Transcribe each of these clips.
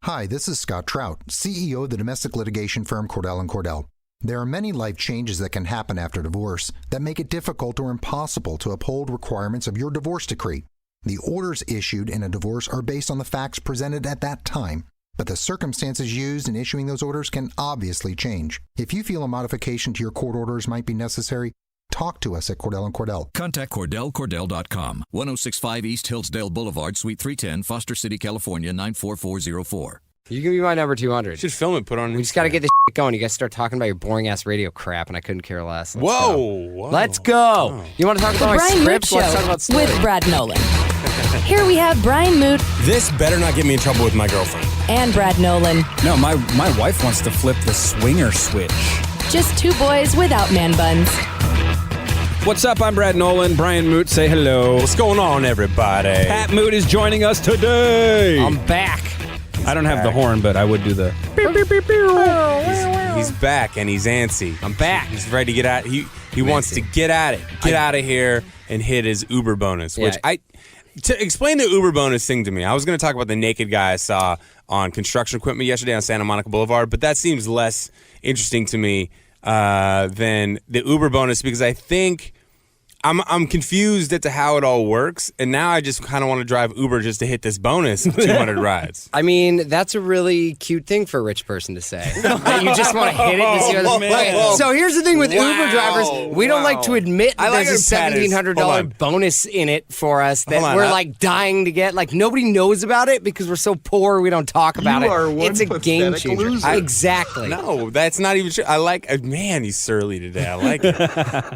Hi, this is Scott Trout, CEO of the domestic litigation firm Cordell & Cordell. There are many life changes that can happen after divorce that make it difficult or impossible to uphold requirements of your divorce decree. The orders issued in a divorce are based on the facts presented at that time, but the circumstances used in issuing those orders can obviously change. If you feel a modification to your court orders might be necessary, talk to us at Cordell & Cordell. Contact CordellCordell.com, 1065 East Hillsdale Boulevard, Suite 310, Foster City, California, 94404. You can be my number 200. Should film it, put on. We just got to get this shit going. You guys start talking about your boring-ass radio crap, and I couldn't care less. Let's go. Whoa. You want to talk The about my Brian Moote script? Let's talk Show about story. with Brad Nolan. Here we have Brian Moote This better not get me in trouble with my girlfriend. and Brad Nolan. No, my wife wants to flip the swinger switch. Just two boys without man buns. What's up? I'm Brad Nolan. Brian Moote, say hello. What's going on, everybody? Pat Moote is joining us today. I'm back. I don't have the horn, but I would do the... He's back and he's antsy. I'm back. He's ready to get out. He wants to get at it, get out of here, and hit his Uber bonus. Yeah. Which to explain the Uber bonus thing to me, I was going to talk about the naked guy I saw on construction equipment yesterday on Santa Monica Boulevard, but that seems less interesting to me than the Uber bonus because I think I'm confused as to how it all works, and now I just kind of want to drive Uber just to hit this bonus of 200 rides. I mean, that's a really cute thing for a rich person to say. That you just want to hit it to see other people. So here's the thing with Uber drivers. We don't like to admit that like there's a it, Pat, is- hold $1,700 on. bonus in it for us that Hold on, we're like dying to get. Like nobody knows about it because we're so poor we don't talk about it. It's a game changer. Exactly. No, that's not even true. I like, man, he's surly today. I like it.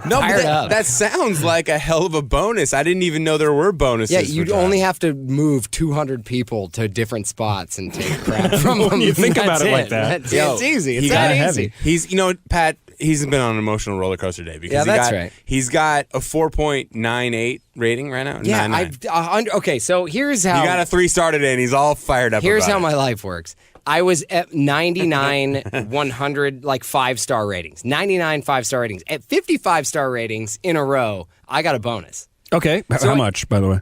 No, Fired but up. that sounds like a hell of a bonus. I didn't even know there were bonuses. Yeah, for you'd that. only have to move 200 people to different spots and take crap from them. you think about That's it like that. It's easy. It's he that got easy. He's, Pat, he's been on an emotional roller coaster day because Yeah, that's right. He's got a 4.98 rating right now. Yeah, 9.9. okay, so here's how... You got a 3-star today, and he's all fired up. Here's about how it. my life works. I was at 99, 100, like 5-star ratings. 99 5-star ratings. At 55-star ratings in a row, I got a bonus. Okay. How much, by the way?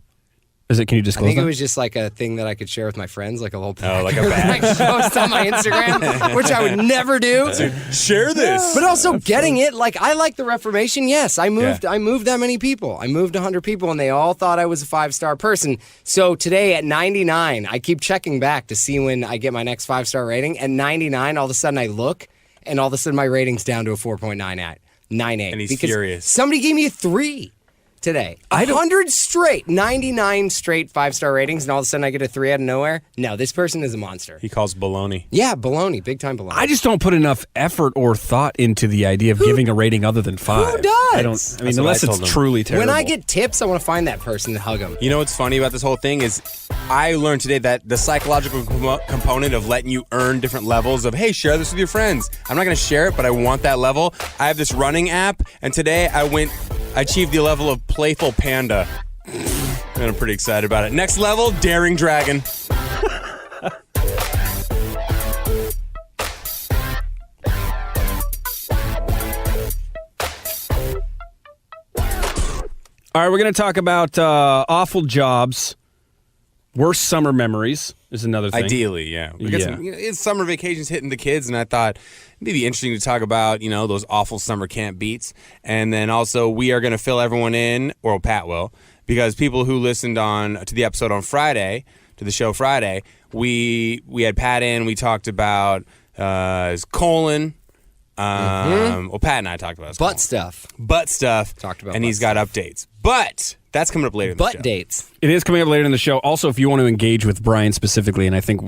Is it? Can you I disclose think that? it was just like a thing that I could share with my friends, like a little like a bag. like post on my Instagram, which I would never do. Share this. But also getting it, like I like the Reformation. Yes, I moved that many people. I moved 100 people, and they all thought I was a 5-star person. So today at 99, I keep checking back to see when I get my next 5-star rating. At 99, all of a sudden I look, and all of a sudden my rating's down to a 4.98. And he's because furious. Somebody gave me a 3 today. 100 straight, 99 straight 5-star ratings, and all of a sudden I get a 3 out of nowhere. No, this person is a monster. He calls baloney. Yeah, baloney, big time baloney. I just don't put enough effort or thought into the idea of giving a rating other than 5. Who does? I mean, That's what unless I told it's him. truly terrible. When I get tips, I want to find that person and hug them. You know what's funny about this whole thing is I learned today that the psychological component of letting you earn different levels of, hey, share this with your friends. I'm not going to share it, but I want that level. I have this running app, and today I achieved the level of playful panda. And I'm pretty excited about it. Next level, daring dragon. All right, we're going to talk about awful jobs, worst summer memories is another thing. Ideally, yeah. We got some, it's summer vacations hitting the kids, and I thought it'd be interesting to talk about, those awful summer camp beats. And then also, we are going to fill everyone in, or Pat will, because people who listened to the episode on Friday, to the show Friday, we had Pat in, we talked about his colon. Well, Pat and I talked about his colon. Butt stuff. Talked about and butt he's got updates. But that's coming up later in the show. Butt dates. It is coming up later in the show. Also, if you want to engage with Brian specifically, and I think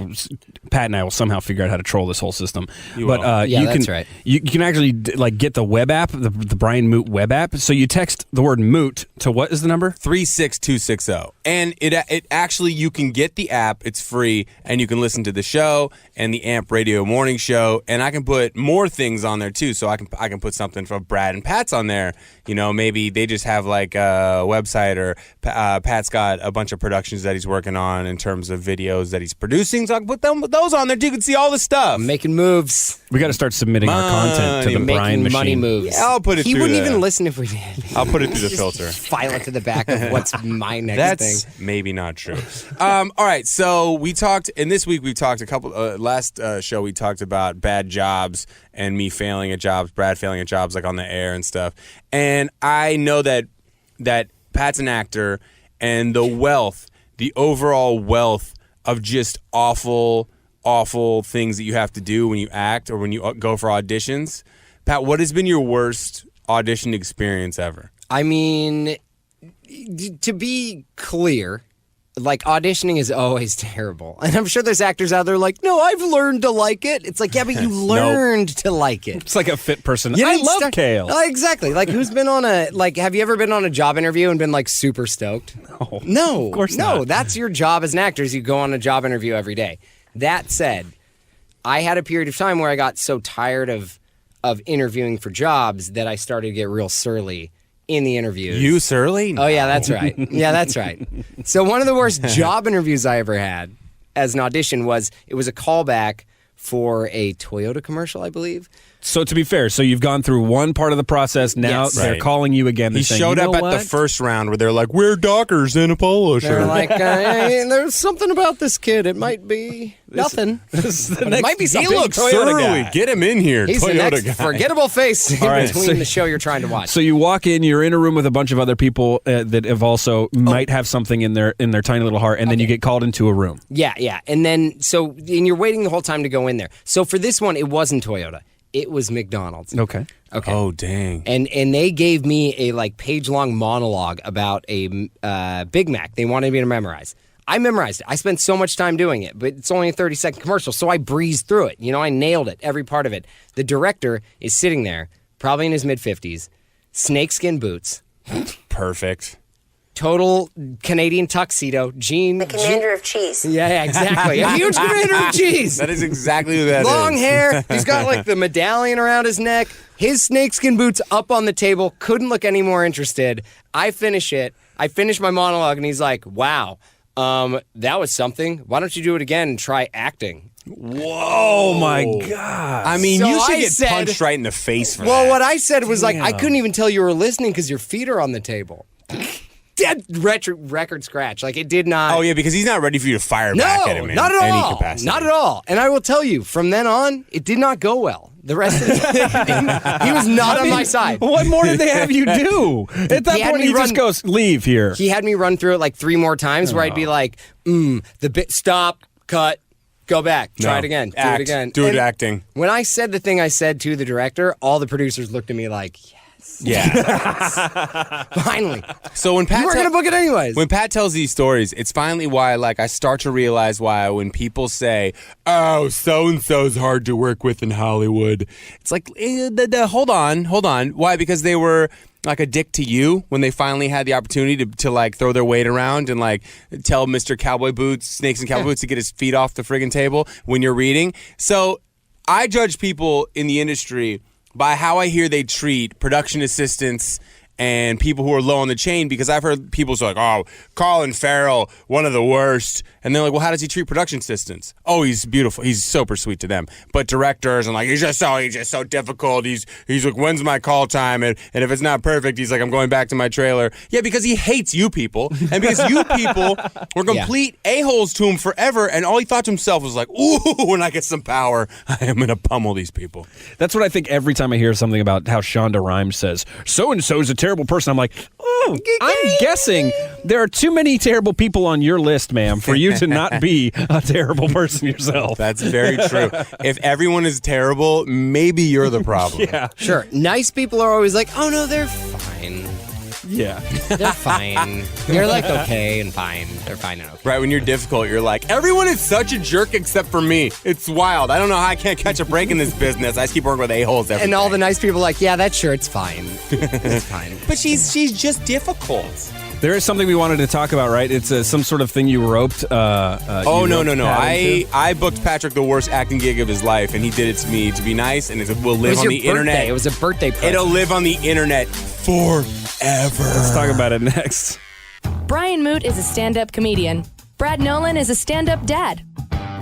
Pat and I will somehow figure out how to troll this whole system. Yeah, that's right. You can actually get the web app, the Brian Moote web app. So you text the word Moote to what is the number? 36260. And it actually, you can get the app. It's free, and you can listen to the show and the AMP Radio Morning Show. And I can put more things on there too. So I can put something from Brad and Pat's on there. Maybe they just have like a website later. Pat's got a bunch of productions that he's working on in terms of videos that he's producing. So I can put those on there too. You can see all the stuff. I'm making moves. We got to start submitting our content to the Making Brian machine. money moves. Yeah, I'll put it He through wouldn't the- even listen if we did. I'll put it through the filter. File it to the back of what's my next That's thing. maybe not true. All right, so we talked, and this week we talked last show we talked about bad jobs and me failing at jobs, Brad failing at jobs like on the air and stuff. And I know that Pat's an actor, and the overall wealth of just awful things that you have to do when you act or when you go for auditions. Pat, what has been your worst audition experience ever? I mean, to be clear, like, auditioning is always terrible. And I'm sure there's actors out there like, no, I've learned to like it. It's like, yeah, but you learned to like it. It's like a fit person. You I didn't love kale. Exactly. Like, who's been on have you ever been on a job interview and been like super stoked? No. Of course no. not. That's your job as an actor is you go on a job interview every day. That said, I had a period of time where I got so tired of interviewing for jobs that I started to get real surly in the interviews. You surly? Oh, yeah, that's right. Yeah, that's right. So one of the worst job interviews I ever had as an audition was a callback for a Toyota commercial, I believe. So to be fair, so you've gone through one part of the process. Now Yes. they're Right. calling you again. They're He saying, showed "You up know at what? the first round where they're like, we're Dockers in a polo They're shirt. like, there's something about this kid. It might be nothing. This is the But it next might be big something. He looks Toyota surly. guy. Get him in here, He's the Toyota next guy. forgettable face in right, between so- the show you're trying to watch. So you walk in, you're in a room with a bunch of other people that have also might have something in their tiny little heart, and then you get called into a room. Yeah. And then, and you're waiting the whole time to go in there. So for this one, it wasn't Toyota. It was McDonald's. Okay. Okay. Oh, dang. And they gave me a page-long monologue about a Big Mac. They wanted me to memorize. I memorized it. I spent so much time doing it, but it's only a 30-second commercial, so I breezed through it. I nailed it, every part of it. The director is sitting there, probably in his mid-50s, snakeskin boots, Perfect. total Canadian tuxedo, jean. The commander of cheese. Yeah, exactly. A huge commander of cheese. That is exactly who that is. Long hair. He's got the medallion around his neck. His snakeskin boots up on the table. Couldn't look any more interested. I finish it. I finish my monologue, and he's like, wow, that was something. Why don't you do it again and try acting? Oh my God. I mean, So you should I get said- punched right in the face for Well, that. what I said was I couldn't even tell you were listening because your feet are on the table. Dead record scratch. It did not. Oh, yeah, because he's not ready for you to fire No, back at him in not at any all. capacity. Not at all. And I will tell you, from then on, it did not go well. The rest of the time, he was not on my side. What more did they have you do? At that He had point, me he just run- goes, leave here. He had me run through it 3 more times where I'd be like, the bit, stop, cut, go back, try it again, do Act. it again. Do it And acting. When I said the thing I said to the director, all the producers looked at me like, Yeah. finally. So when Pat You were going to book it anyways. When Pat tells these stories, it's finally why I start to realize why when people say, "Oh, so and so's hard to work with in Hollywood," it's like, hold on. Why? Because they were a dick to you when they finally had the opportunity to throw their weight around and tell Mr. Cowboy Boots, Snakes and Cowboy Boots to get his feet off the friggin' table when you're reading. So I judge people in the industry by how I hear they treat production assistants and people who are low on the chain, because I've heard people say, oh, Colin Farrell, one of the worst. And they're like, well, how does he treat production assistants? Oh, he's beautiful. He's super sweet to them. But directors, and he's just so difficult. He's like, when's my call time? And if it's not perfect, he's like, I'm going back to my trailer. Yeah, because he hates you people. And because you people were complete a-holes to him forever. And all he thought to himself was like, ooh, when I get some power, I am going to pummel these people. That's what I think every time I hear something about how Shonda Rhimes says, so-and-so is a terrible person. I'm like, oh, I'm guessing there are too many terrible people on your list, ma'am, for you to not be a terrible person yourself. That's very true. If everyone is terrible, maybe you're the problem. Yeah. Sure. Nice people are always like, oh, no, they're fine. Yeah. They're fine. They're okay and fine. They're fine and okay. Right, when you're difficult, you're like, everyone is such a jerk except for me. It's wild. I don't know how I can't catch a break in this business. I just keep working with a-holes every And all day. the nice people are like, yeah, that shirt's fine. It's fine. But she's just difficult. There is something we wanted to talk about, right? It's some sort of thing you roped. Oh, no. I booked Patrick the worst acting gig of his life, and he did it to me to be nice, and it will It live was on your the birthday. internet. It was a birthday present. It'll live on the internet forever. Let's talk about it next. Brian Moote is a stand-up comedian. Brad Nolan is a stand-up dad.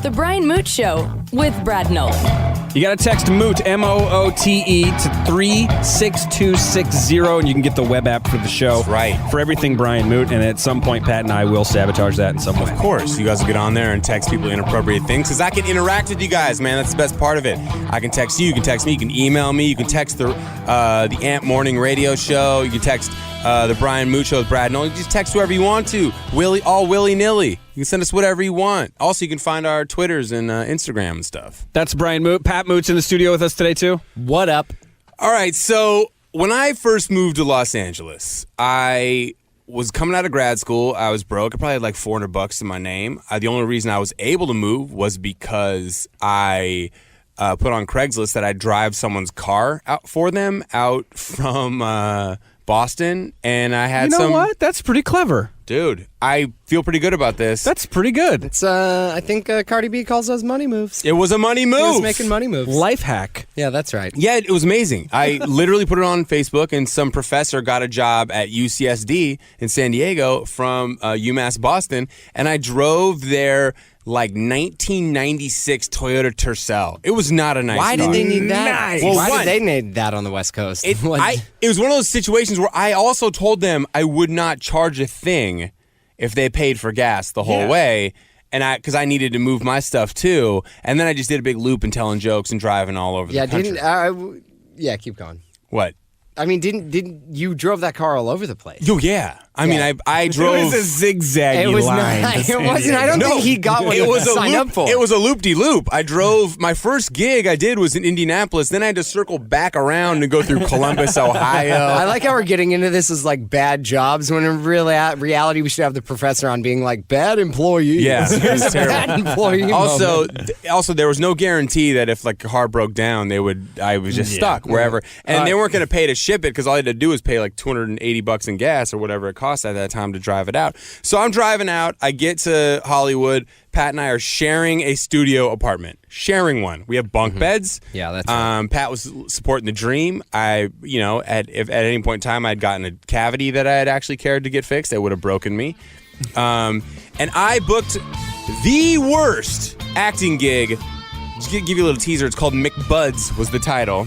The Brian Moote Show with Brad Nolan. You got to text Moote, M-O-O-T-E, to 36260, and you can get the web app for the show. That's right. For everything Brian Moote, and at some point, Pat and I will sabotage that in some way. Of course. You guys will get on there and text people inappropriate things, because I can interact with you guys, man. That's the best part of it. I can text you. You can text me. You can email me. You can text the Amp Morning Radio Show. You can text the Brian Moote Show with Brad Nolan. You just text whoever you want to. All willy-nilly. You can send us whatever you want. Also, you can find our Twitters and Instagram and stuff. That's Brian Moote. Pat Moote's in the studio with us today, too. What up? All right, so when I first moved to Los Angeles, I was coming out of grad school. I was broke. I probably had like $400 to my name. The only reason I was able to move was because I put on Craigslist that I'd drive someone's car out for them out from Boston, and I had You know what? That's pretty clever. Dude, I feel pretty good about this. That's pretty good. It's I think Cardi B calls those money moves. It was a money move. He was making money moves. Life hack. Yeah, that's right. Yeah, it was amazing. I literally put it on Facebook, and some professor got a job at UCSD in San Diego from UMass Boston, and I drove their like 1996 Toyota Tercel. It was not a nice Why car. did they need that? Nice. Well, Well, why one- did they need that on the West Coast? It was one of those situations where I also told them I would not charge a thing if they paid for gas the whole way, and because I needed to move my stuff too, and then I just did a big loop and telling jokes and driving all over the country. Yeah, keep going. What? I mean, didn't you drove that car all over the place? Oh yeah. I mean, I drove. It was a zigzaggy It was line. not. It wasn't. I don't think he got what he signed up for. It was a loop-de-loop. I drove. My first gig I did was in Indianapolis. Then I had to circle back around and go through Columbus, Ohio. I like how we're getting into this as like bad jobs when in reality we should have the professor on being like bad employees. Yeah, it was terrible. Bad employee. Also, moment. also there was no guarantee that if like a car broke down, I was just stuck wherever, and they weren't going to pay to ship it because all I had to do was pay like $280 in gas or whatever it cost at that time to drive it out. So I'm driving out. I get to Hollywood. Pat and I are sharing a studio apartment. Sharing one. We have bunk beds. Yeah, that's right. Pat was supporting the dream. If at any point in time I'd gotten a cavity that I had actually cared to get fixed, it would have broken me. And I booked the worst acting gig. Just to give you a little teaser. It's called McBuds was the title.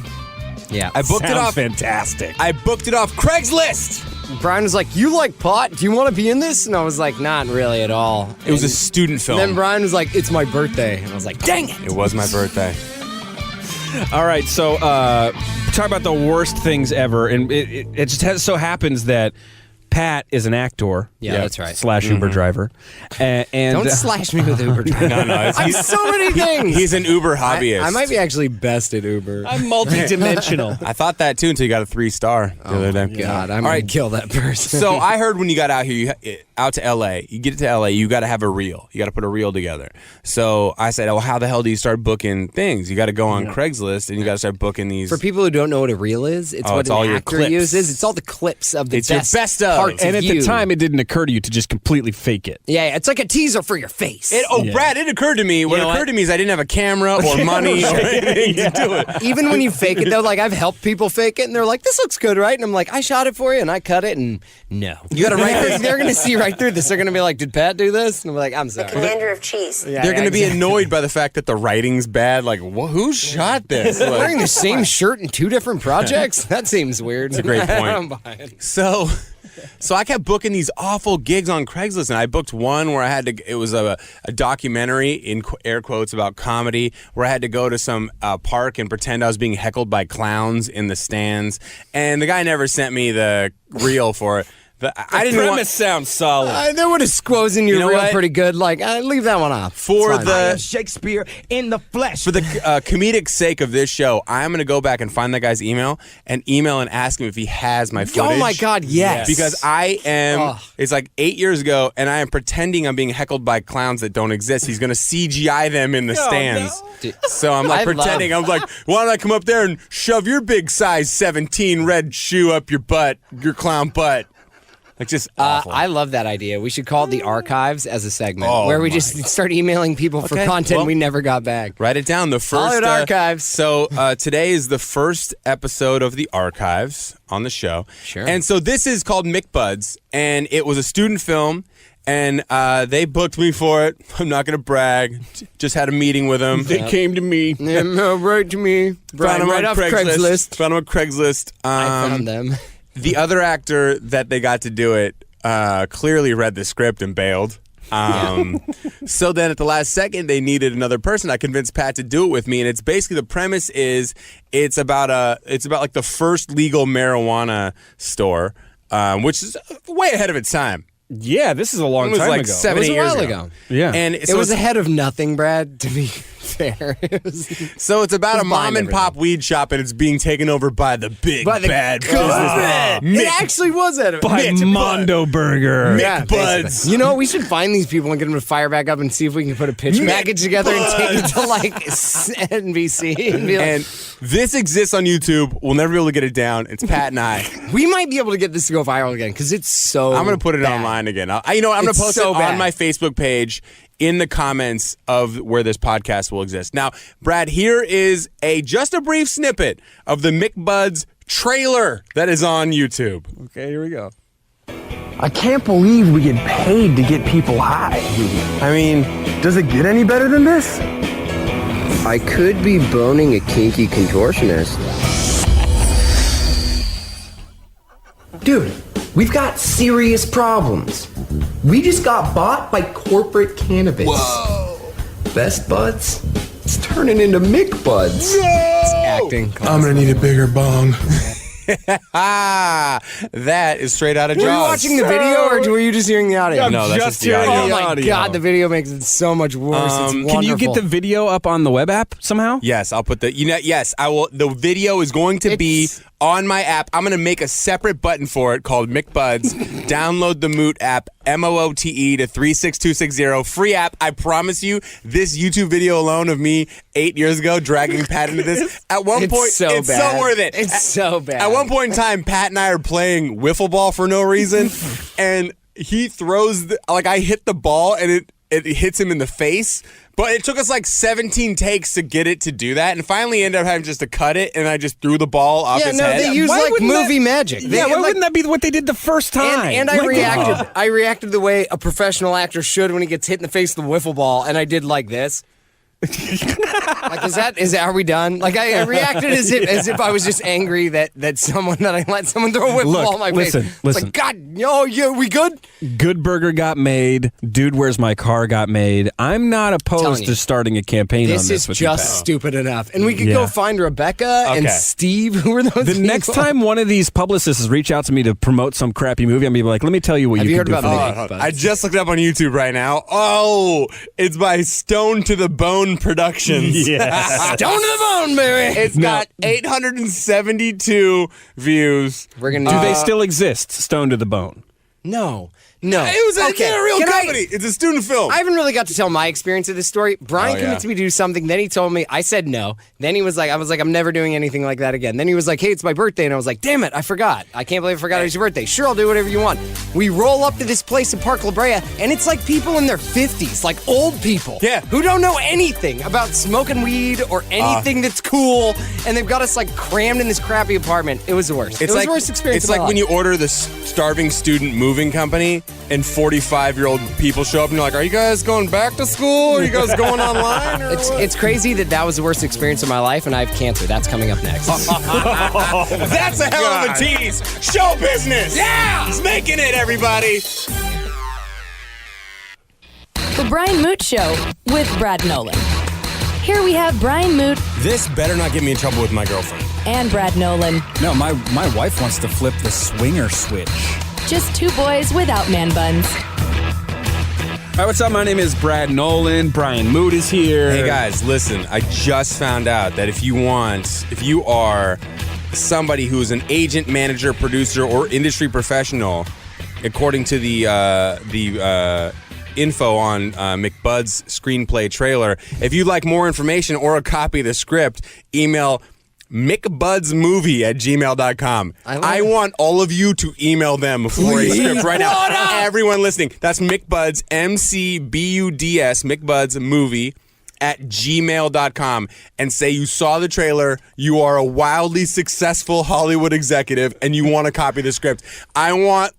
Yeah. I booked it off. Fantastic. I booked it off Craigslist. Brian was like, "You like pot? Do you want to be in this?" And I was like, "Not really at all." It was a student film. Then Brian was like, "It's my birthday," and I was like, "Dang it!" It was my birthday. All right, so talk about the worst things ever, and it just so happens that Pat is an actor. Yeah, that's right. / Uber driver. And Don't slash me with Uber driver. No, I'm so many things. He's an Uber hobbyist. I might be actually best at Uber. I'm multidimensional. I thought that too until you got a 3-star the other day. God, I'm All gonna right. kill that person. So I heard when you got out here, out to LA, you get to LA, you got to have a reel. You got to put a reel together. So I said, "Oh, how the hell do you start booking things? You got to go on Craigslist and you got to start booking these." For people who don't know what a reel is, it's what all an your actor clips. uses. It's all the clips of the It's your best of. parts And of at the you. time, it didn't occur to you to just completely fake it. Yeah, it's like a teaser for your face. Brad, it occurred to me. What know occurred what? to me is I didn't have a camera or money or anything to do it. Even when you fake it, though, like I've helped people fake it, and they're like, "This looks good, right?" And I'm like, "I shot it for you, and I cut it, and no, you got to write this. They're gonna see right through this. They're gonna be like, "Did Pat do this?" And I'm like, "I'm sorry." Commander of Cheese. Yeah, They're going to be exactly. annoyed by the fact that the writing's bad. Like, who shot this? Like, Wearing the same shirt in 2 different projects? That seems weird. It's a great point. I'm buying. So I kept booking these awful gigs on Craigslist, and I booked one where I had to. It was a documentary in air quotes about comedy, where I had to go to some park and pretend I was being heckled by clowns in the stands, and the guy never sent me the reel for it. I didn't want sounds solid. They would have squozen your You know reel what? pretty good. Like, leave that one off. for It's fine. the Shakespeare in the flesh. For the comedic sake of this show, I'm going to go back and find that guy's email and ask him if he has my footage. Oh my God, yes. Because I am, Ugh. it's like 8 years ago, and I am pretending I'm being heckled by clowns that don't exist. He's going to CGI them in the stands. Dude, So I'm like I pretending. love- I'm like, why don't I come up there and shove your big size 17 red shoe up your butt, your clown butt? Like just awful. I love that idea. We should call it the archives as a segment Oh, where we my just start emailing people for Okay, content well, we never got back. Write it down. The first Hollywood Archives. So today is the first episode of the archives on the show. Sure. And so this is called McBuds, and it was a student film, and they booked me for it. I'm not going to brag. Just had a meeting with them. They came to me. Right to me. Brian, right off Craigslist. Found them on Craigslist. I found them. The other actor that they got to do it clearly read the script and bailed. So then at the last second, they needed another person. I convinced Pat to do it with me, and it's basically the premise is it's about like the first legal marijuana store, which is way ahead of its time. Yeah, this is a long It was time like ago. 7 It was a years while ago. ago. Yeah. And It was ahead of nothing, Brad, to be fair. So it's about It's a mom and behind pop weed shop, and it's being taken over by the big By the bad God. business. It actually was ahead of By Mondo Burger. Yeah, Buds. basically. You know, we should find these people and get them to fire back up and see if we can put a pitch package together and take it to like NBC. And be like, And this exists on YouTube. We'll never be able to get it down. It's Pat and I. we might be able to get this to go viral again because it's so. I'm going to put it bad. online again. I'm going to It's post so it bad. on my Facebook page in the comments of where this podcast will exist. Now, Brad, here is just a brief snippet of the McBuds trailer that is on YouTube. Okay, here we go. I can't believe we get paid to get people high. I mean, does it get any better than this? I could be boning a kinky contortionist. Dude, we've got serious problems. We just got bought by corporate cannabis. Whoa. Best Buds? It's turning into McBuds. It's acting. I'm gonna need a bigger bong. That is straight out of Jaws. Were you watching the video or were you just hearing the audio? No, that's just the audio. Oh my God, the video makes it so much worse. It's wonderful. Can you get the video up on the web app somehow? Yes, I'll put yes, I will. The video is going to be on my app. I'm going to make a separate button for it called McBuds. Download the Moote app, MOOTE to 36260. Free app. I promise you, this YouTube video alone of me 8 years ago dragging Pat into this, at one point, so it's bad. so worth it. It's so bad. At one point in time, Pat and I are playing wiffle ball for no reason, and he throws, I hit the ball, and it hits him in the face. But it took us like 17 takes to get it to do that, and finally ended up having just to cut it, and I just threw the ball off his head. They use Why like wouldn't movie magic. Yeah, why wouldn't that be what they did the first time? And I reacted. I reacted the way a professional actor should when he gets hit in the face with a wiffle ball, and I did like this. Are we done? Like I reacted as if I was just angry that I let someone throw a wiffle ball in my face. It's like, God, we good? Good Burger got made. Dude, Where's My Car got made. I'm not opposed to starting a campaign on this. This is with just stupid enough. And we could go find Rebecca and Steve. Who are those The people? next time one of these publicists reach out to me to promote some crappy movie, I'm going to be like, let me tell you what Have you you can heard do about for me. I just looked it up on YouTube right now. Oh, it's by Stone to the Bone Productions. Yes. Stone to the bone, baby. It's got 872 views. We're gonna Do they still exist, Stone to the Bone? No. It was a real Can company. It's a student film. I haven't really got to tell my experience of this story. Brian convinced me to do something. Then he told me. I said no. Then he was like, I'm never doing anything like that again. Then he was like, hey, it's my birthday. And I was like, damn it, I forgot. I can't believe I forgot it was your birthday. Sure, I'll do whatever you want. We roll up to this place in Park La Brea, and it's like people in their 50s, like old people. Yeah. Who don't know anything about smoking weed or anything that's cool. And they've got us like crammed in this crappy apartment. It was the worst. It was the worst experience It's of my like when life. you order the starving student moving company and 45-year-old people show up and you're like, are you guys going back to school? Are you guys going online? Or It's crazy that was the worst experience of my life, and I have cancer. That's coming up next. That's a hell of a tease. Show business. Yeah. He's making it, everybody. The Brian Moote Show with Brad Nolan. Here we have Brian Moote This better not get me in trouble with my girlfriend. and Brad Nolan. No, my wife wants to flip the swinger switch. Just two boys without man buns. All right, what's up? My name is Brad Nolan. Brian Moote is here. Hey guys, listen, I just found out that if you are somebody who is an agent, manager, producer, or industry professional, according to the info on McBud's screenplay trailer, if you'd like more information or a copy of the script, email McBudsMovie@gmail.com. I want all of you to email them for a script right now. Everyone listening. That's McBuds, MCBUDS, McBudsMovie@gmail.com, and say you saw the trailer, you are a wildly successful Hollywood executive, and you want to copy the script. I want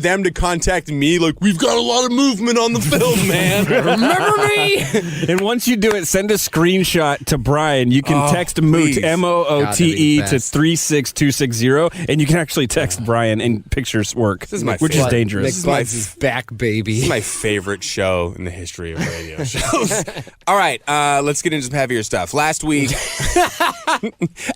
them to contact me like, we've got a lot of movement on the film, man. Remember me? And once you do it, send a screenshot to Brian. You can text Moote, MOOTE, to 36260, and you can actually text Brian, and pictures work, which is dangerous. McBuds is back, baby. This is my favorite show in the history of radio shows. All right, let's get into some heavier stuff. Last week,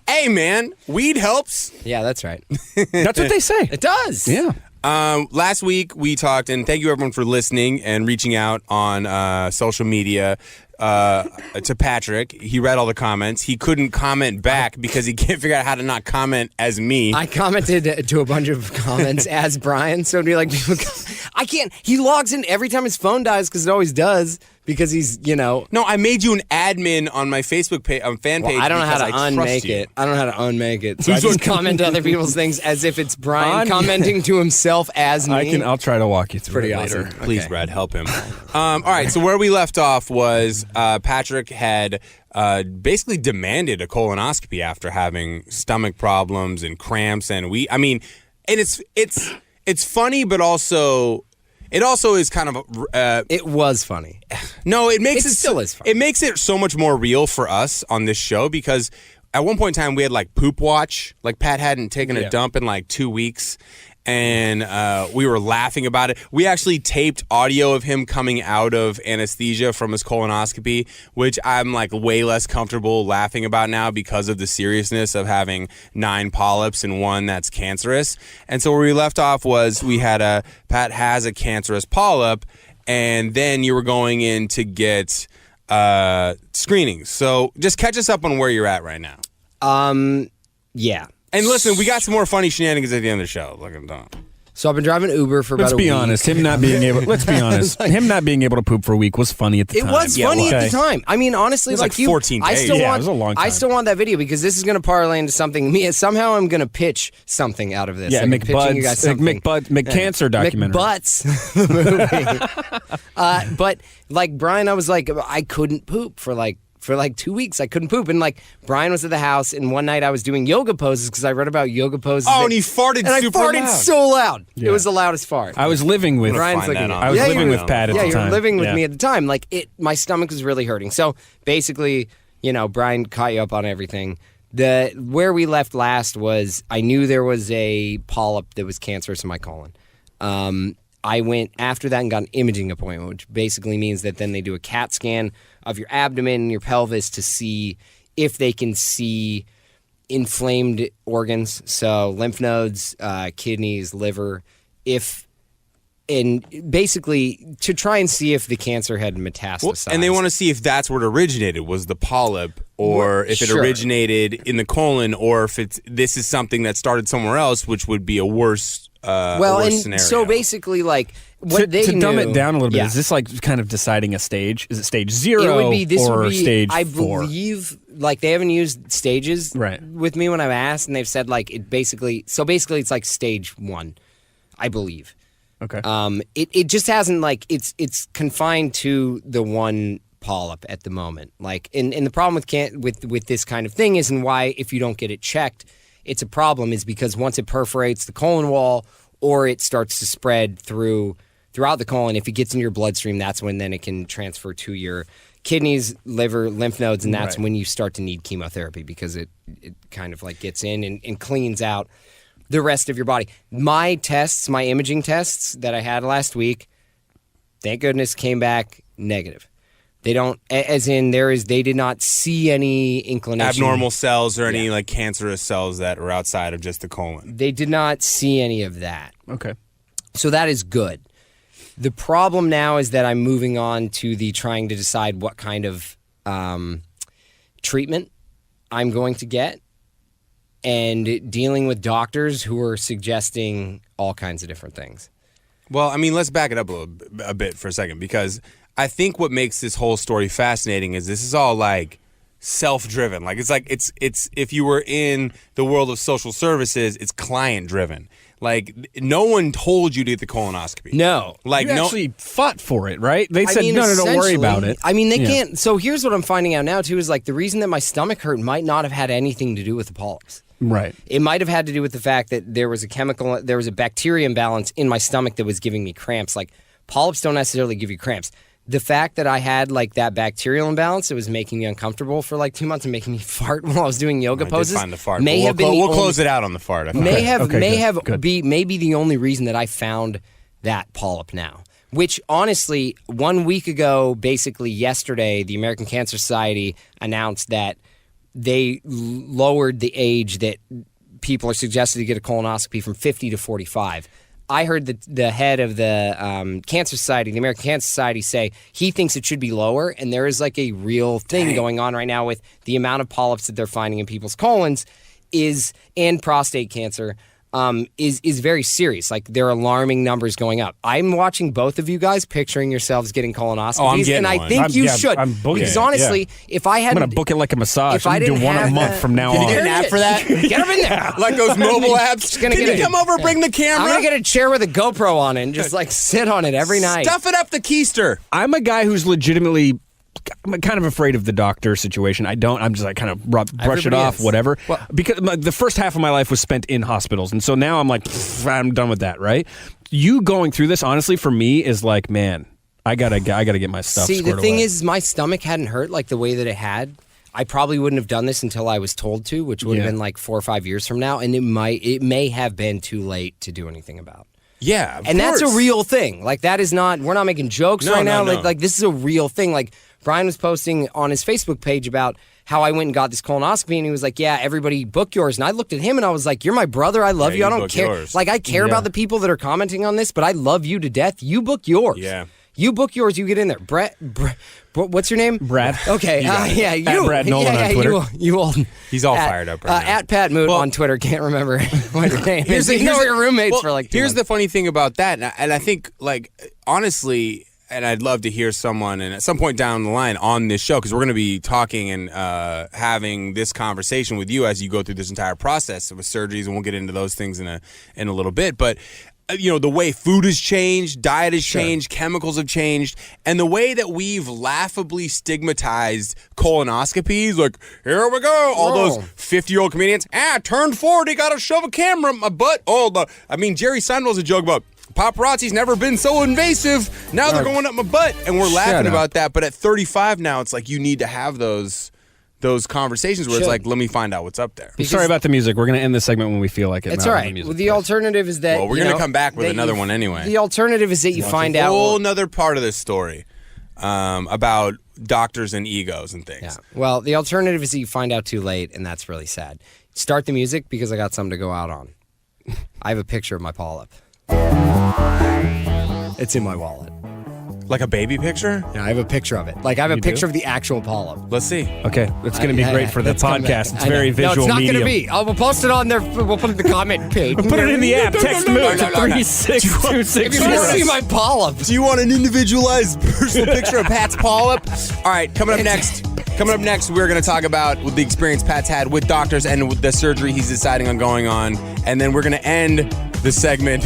hey, man, weed helps. Yeah, that's right. That's what they say. It does. Yeah. Last week we talked, and thank you everyone for listening and reaching out on social media to Patrick. He read all the comments. He couldn't comment back because he can't figure out how to not comment as me. I commented to a bunch of comments as Brian, so it'd be like, I can't. He logs in every time his phone dies because it always does. Because he's, No, I made you an admin on my Facebook fan page. I don't know how to unmake it. I don't know how to unmake it. So I just comment to other people's things as if it's Brian commenting to himself as me. I'll try to walk you through Pretty it awesome. later. Please, Brad, help him. All right, so where we left off was Patrick had basically demanded a colonoscopy after having stomach problems and cramps, and it's funny, but also. It also is kind of it was funny. No, it still is funny. It makes it so much more real for us on this show because at one point in time we had like poop watch. Like Pat hadn't taken a dump in like 2 weeks. And we were laughing about it. We actually taped audio of him coming out of anesthesia from his colonoscopy, which I'm like way less comfortable laughing about now because of the seriousness of having 9 polyps and one that's cancerous. And so where we left off was we had Pat has a cancerous polyp, and then you were going in to get screenings. So just catch us up on where you're at right now. Yeah. And listen, we got some more funny shenanigans at the end of the show. Look at them. So I've been driving Uber for about a week. Let's be honest. Him not being able to poop for a week was funny at the time. It was funny at the time. I mean, honestly, it was like 14 days. It was a long time. I still want that video because this is going to parlay into something. Somehow I'm going to pitch something out of this. Yeah, McCancer documentary. McButts, the movie. But like Brian, I was like, I couldn't poop for like 2 weeks. I couldn't poop. And like Brian was at the house, and one night I was doing yoga poses because I read about yoga poses. Oh, and he farted super loud. And I farted so loud. Yeah. It was the loudest fart. I was living with Brian's looking at I was living with Pat at the time. Yeah, you were living with me at the time. Like my stomach was really hurting. So basically, Brian caught you up on everything. Where we left last was I knew there was a polyp that was cancerous in my colon. I went after that and got an imaging appointment, which basically means that then they do a CAT scan of your abdomen and your pelvis to see if they can see inflamed organs, so lymph nodes, kidneys, liver, and basically to try and see if the cancer had metastasized. And they want to see if that's where it originated, was the polyp, or if it originated in the colon, or if this is something that started somewhere else, which would be a worse scenario. So basically, like, what to dumb it down a little bit, is this like kind of deciding a stage? Is it stage 0 or stage 4? I believe, like, they haven't used stages with me when I've asked, and they've said, like, basically it's like stage 1, I believe. Okay. It just hasn't, like, it's confined to the one polyp at the moment. Like, and the problem with this kind of thing is, and why if you don't get it checked, it's a problem, is because once it perforates the colon wall or it starts to spread throughout the colon, if it gets in your bloodstream, that's when then it can transfer to your kidneys, liver, lymph nodes, and that's when you start to need chemotherapy because it kind of like gets in and cleans out the rest of your body. My imaging tests that I had last week, thank goodness, came back negative. They don't, as in they did not see any inclination. Abnormal cells or any like cancerous cells that are outside of just the colon. They did not see any of that. Okay. So that is good. The problem now is that I'm moving on to the trying to decide what kind of treatment I'm going to get, and dealing with doctors who are suggesting all kinds of different things. Well, I mean, let's back it up a bit for a second, because I think what makes this whole story fascinating is this is all like self-driven. Like it's if you were in the world of social services, it's client-driven. Like no one told you to get the colonoscopy. No, like you actually fought for it, right? They said no, don't worry about it. I mean, they can't. So here's what I'm finding out now too is like the reason that my stomach hurt might not have had anything to do with the polyps. Right. It might have had to do with the fact that there was a bacteria imbalance in my stomach that was giving me cramps. Like polyps don't necessarily give you cramps. The fact that I had like that bacterial imbalance, it was making me uncomfortable for like 2 months and making me fart while I was doing yoga poses. I did find the fart. We'll close it out on the fart. I maybe the only reason that I found that polyp now. Which honestly, 1 week ago, basically yesterday, the American Cancer Society announced that they lowered the age that people are suggested to get a colonoscopy from 50 to 45. I heard the head of the Cancer Society, the American Cancer Society, say he thinks it should be lower, and there is like a real thing going on right now with the amount of polyps that they're finding in people's colons and prostate cancer is very serious. Like there are alarming numbers going up. I'm watching both of you guys picturing yourselves getting colonoscopies, I'm getting and I one. think you should. Because honestly, if I had, I'm gonna book it like a massage. If I I'm gonna do didn't one a have month that- from now Can on. you get an app for that? Get them in there. Like those mobile apps. Just gonna Can get you come over, bring the camera? I'm gonna get a chair with a GoPro on it and just like sit on it every night. Stuff it up the keister. I'm a guy who's legitimately kind of afraid of the doctor situation. I'm just like kind of brush it Everybody off, is. whatever. Because the first half of my life was spent in hospitals. And so now I'm like, I'm done with that, right? You going through this, honestly, for me is like, man, I gotta get my stuff See, the squared thing away. is, my stomach hadn't hurt like the way that it had. I probably wouldn't have done this until I was told to, which would have been like 4 or 5 years from now. And it may have been too late to do anything about. Yeah, And that's a real thing. Like that is not, we're not making jokes right now. No. Like this is a real thing. Like Brian was posting on his Facebook page about how I went and got this colonoscopy, and he was like, yeah, everybody book yours. And I looked at him and I was like, you're my brother. I love you. I don't book care. yours. Like I care about the people that are commenting on this, but I love you to death. You book yours. Yeah. You book yours, you get in there. Brett, what's your name? Brad. Okay, yeah, you. At Brad Nolan on Twitter. You all. He's all fired up right now. At Pat Moote on Twitter. Can't remember what your name is. You know your roommates for like 2 Here's months. the funny thing about that, and I think, like, honestly, and I'd love to hear someone, and at some point down the line on this show, because we're going to be talking and having this conversation with you as you go through this entire process with surgeries, and we'll get into those things in a little bit, but the way food has changed, diet has changed, chemicals have changed, and the way that we've laughably stigmatized colonoscopies, like, here we go, all those 50-year-old comedians, turned 40, got to shove a camera in my butt. Jerry Seinfeld's a joke about paparazzi's never been so invasive. Now they're going up my butt, and we're laughing about that. But at 35 now, it's like you need to have those conversations where it's like, let me find out what's up there. I'm sorry about the music. We're going to end this segment when we feel like it. It's not all when right. the music Well, the plays. alternative is that We're going to come back with another one anyway. The alternative is that you find out. A whole nother part of this story about doctors and egos and things. Yeah. Well, the alternative is that you find out too late, and that's really sad. Start the music because I got something to go out on. I have a picture of my polyp. It's in my wallet. Like a baby picture? Yeah, I have a picture of it. Like I have a picture of the actual polyp. Let's see. Okay, it's going to be great for the podcast. It's very visual No, it's not medium. going to be. We'll post it on there. We'll put it in the comment page. Put it in the app. Text Moote to If you want to 36260. see my polyp. Do you want an individualized personal picture of Pat's polyp? All right, coming up next, we're going to talk about the experience Pat's had with doctors and with the surgery he's deciding on going on. And then we're going to end the segment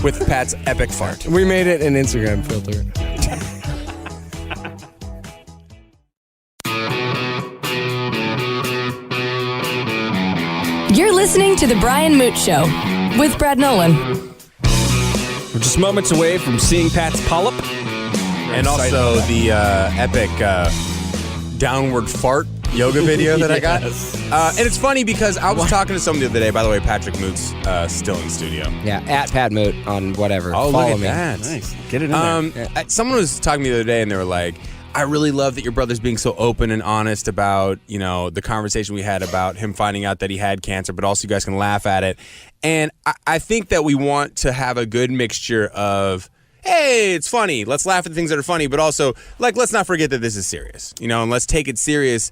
with Pat's epic fart. We made it an Instagram filter. You're listening to The Brian Moote Show with Brad Nolan. We're just moments away from seeing Pat's polyp. And also the epic downward fart yoga video that I got. And it's funny because I was talking to someone the other day. By the way, Patrick Moote's still in studio. Yeah, at Pat Moote on whatever. Oh, Follow look at me. that. Nice. Get it in there. Someone was talking to me the other day, and they were like, I really love that your brother's being so open and honest about, the conversation we had about him finding out that he had cancer, but also you guys can laugh at it. And I think that we want to have a good mixture of, hey, it's funny, let's laugh at the things that are funny, but also, like, let's not forget that this is serious, and let's take it serious.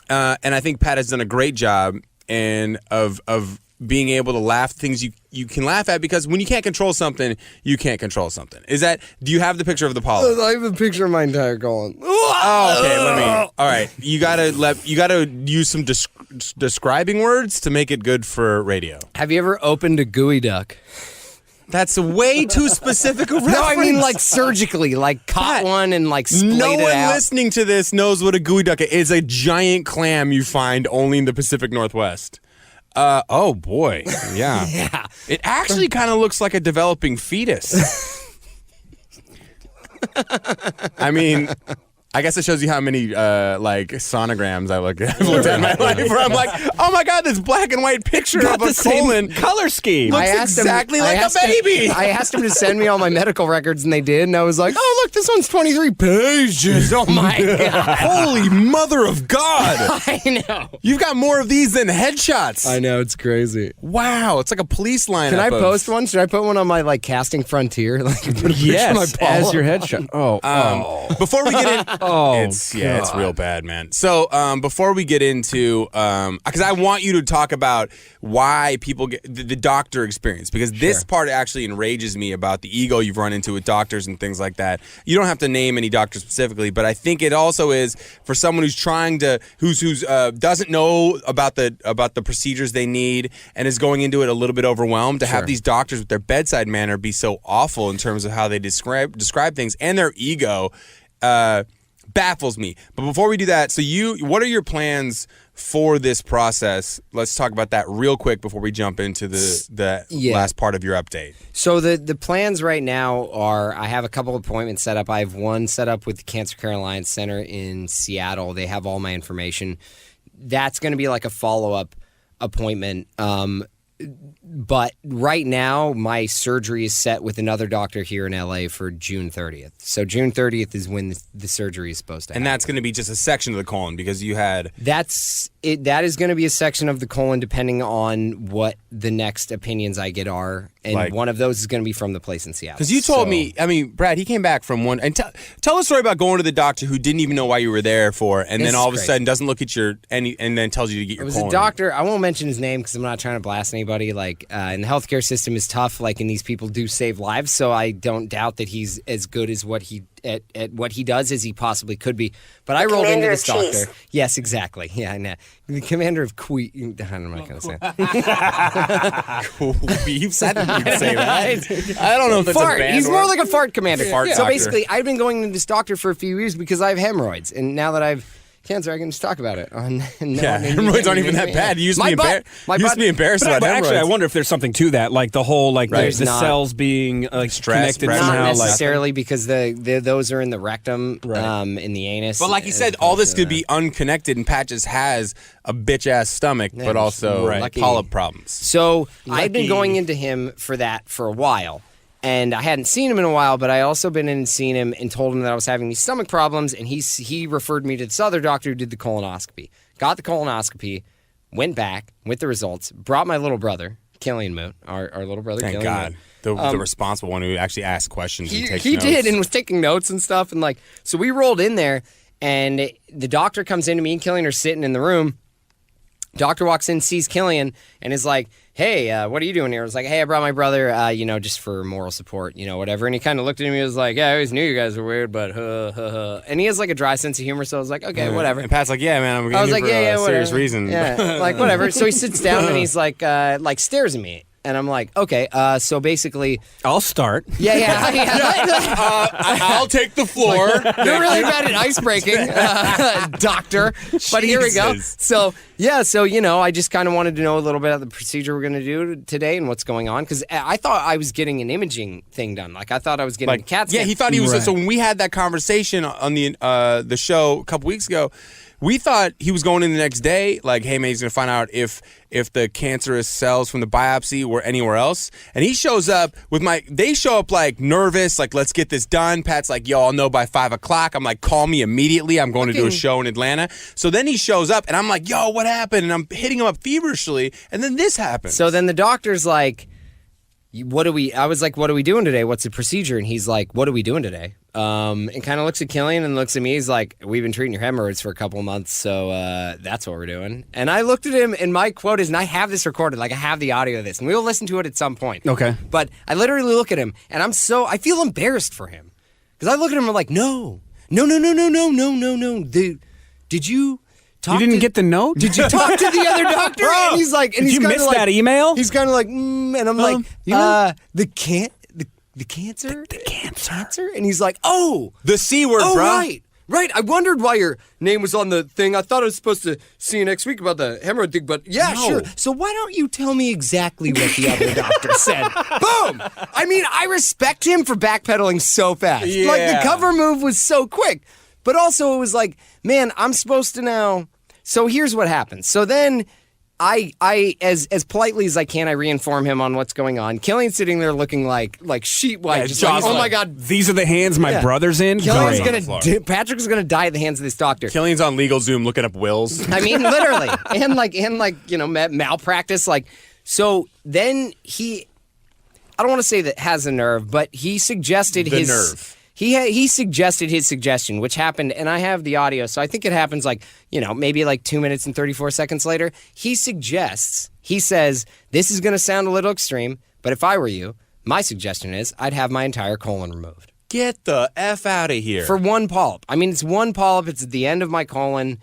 And I think Pat has done a great job of being able to laugh at things you can laugh at because when you can't control something, you can't control something. Do you have the picture of the polyp? I have a picture of my entire colon. Oh, okay. All right. You gotta use some describing words to make it good for radio. Have you ever opened a gooey duck? That's way too specific a reference. No, I mean like surgically, like caught one and like splayed it out. No one listening to this knows what a gooey duck is. It's a giant clam you find only in the Pacific Northwest. Oh boy, yeah. Yeah. It actually kind of looks like a developing fetus. I mean, I guess it shows you how many like sonograms I've looked at in my life. Where I'm like, oh my god, this black and white picture of a colon color scheme looks exactly like a baby. I asked him to send me all my medical records, and they did. And I was like, oh look, this one's 23 pages. Oh my god! Holy mother of God! I know. You've got more of these than headshots. I know, it's crazy. Wow, it's like a police lineup. Can I post one? Should I put one on my like casting frontier? Like put a picture of Yes, my as polyp? your headshot. Before we get in, it's God. real bad, man. So before we get into, because I want you to talk about why people get the doctor experience, because this part actually enrages me about the ego you've run into with doctors and things like that. You don't have to name any doctor specifically, but I think it also is for someone who's trying to, who's doesn't know about the procedures they need and is going into it a little bit overwhelmed to have these doctors with their bedside manner be so awful in terms of how they describe things and their ego. Baffles me. But before we do that, so what are your plans for this process? Let's talk about that real quick before we jump into the last part of your update. So the plans right now are, I have a couple appointments set up. I have one set up with the Cancer Care Alliance Center in Seattle. They have all my information. That's going to be like a follow-up appointment. But right now, my surgery is set with another doctor here in LA for June 30th. So June 30th is when the surgery is supposed to happen. And that's going to be just a section of the colon because you had... That's it. That is going to be a section of the colon depending on what the next opinions I get are. And one of those is going to be from the place in Seattle. Because you told me, I mean, Brad, he came back from one... And tell a story about going to the doctor who didn't even know why you were there for, and then all of a sudden doesn't look at your... and then tells you to get your colon. It was a doctor. I won't mention his name because I'm not trying to blast anybody. And the healthcare system is tough, and these people do save lives, so I don't doubt that he's as good as what he at what he does as he possibly could be. But I rolled into this doctor. Yes, exactly. Yeah, I know. The commander of I'm not going to say that. You said that you could say that. I don't know if it's fart. a bad He's word. more like a fart commander. Fart So doctor. basically, I've been going to this doctor for a few years because I have hemorrhoids, and now that I've cancer, I can just talk about it. Hemorrhoids aren't even that bad. You used to be embarrassed about hemorrhoids. Actually, I wonder if there's something to that, like the whole, the cells being stressed, connected somehow. Not necessarily because those are in the rectum, in the anus. But like you said, all this could be unconnected, and Patches has a bitch-ass stomach, but also polyp problems. So I've been going into him for that for a while. And I hadn't seen him in a while, but I also been in and seen him and told him that I was having these stomach problems, and he referred me to this other doctor who did the colonoscopy. Got the colonoscopy, went back with the results, brought my little brother, Killian Moote, our little brother, Thank Killian God. Moote. The responsible one who actually asked questions and takes He notes. did and was taking notes and stuff. And so we rolled in there, and the doctor comes in, and me and Killian are sitting in the room. Doctor walks in, sees Killian, and is like, hey, what are you doing here? I was like, hey, I brought my brother, just for moral support, whatever. And he kind of looked at me and was like, yeah, I always knew you guys were weird, but And he has a dry sense of humor, so I was like, okay, whatever. And Pat's like, yeah, man, I'm I was here like, for a serious whatever. reason. Yeah, whatever. So he sits down and he's stares at me. And I'm like, okay, so basically... I'll start. Yeah. I'll take the floor. You're really bad at ice breaking, doctor. But here we go. So, I just kind of wanted to know a little bit about the procedure we're going to do today and what's going on. Because I thought I was getting an imaging thing done. I thought I was getting a CAT scan. Yeah, he thought he was... So when we had that conversation on the show a couple weeks ago, we thought he was going in the next day, hey, man, he's going to find out if the cancerous cells from the biopsy were anywhere else. And he shows up they show up nervous, let's get this done. Pat's like, yo, I'll know by 5 o'clock. I'm like, call me immediately. I'm going to do a show in Atlanta. So then he shows up and I'm like, yo, what happened? And I'm hitting him up feverishly. And then this happens. So then the doctor's like, I was like, what are we doing today? What's the procedure? And he's like, what are we doing today? and kind of looks at Killian and looks at me. He's like, we've been treating your hemorrhoids for a couple of months, so that's what we're doing. And I looked at him, and my quote is, and I have this recorded, like I have the audio of this, and we'll listen to it at some point. Okay. But I literally look at him, and I feel embarrassed for him. Because I look at him and I'm like, no. Did you talk You didn't get the note? Did you talk to the other doctor? Bro, and he's like, did you miss that email? He's kind of like, and I'm like, the cancer? The cancer? And he's like, oh. The C word, oh, bro. Right. I wondered why your name was on the thing. I thought I was supposed to see you next week about the hemorrhoid thing, but yeah, sure. So why don't you tell me exactly what the other doctor said? Boom! I mean, I respect him for backpedaling so fast. Yeah. Like, the cover move was so quick. But also, it was like, man, I'm supposed to now. So here's what happens. So then I as politely as I can, I reinform him on what's going on. Killian's sitting there looking like sheet white. Just like, oh my God. These are the hands my brother's in? Killian's Patrick's gonna die at the hands of this doctor. Killian's on LegalZoom looking up wills. I mean, literally. and malpractice. So then I don't want to say that has a nerve, but he suggested nerve. He suggested his suggestion, which happened, and I have the audio, so I think it happens maybe 2 minutes and 34 seconds later. He says, this is going to sound a little extreme, but if I were you, my suggestion is I'd have my entire colon removed. Get the F out of here. For one polyp. I mean, it's one polyp, it's at the end of my colon,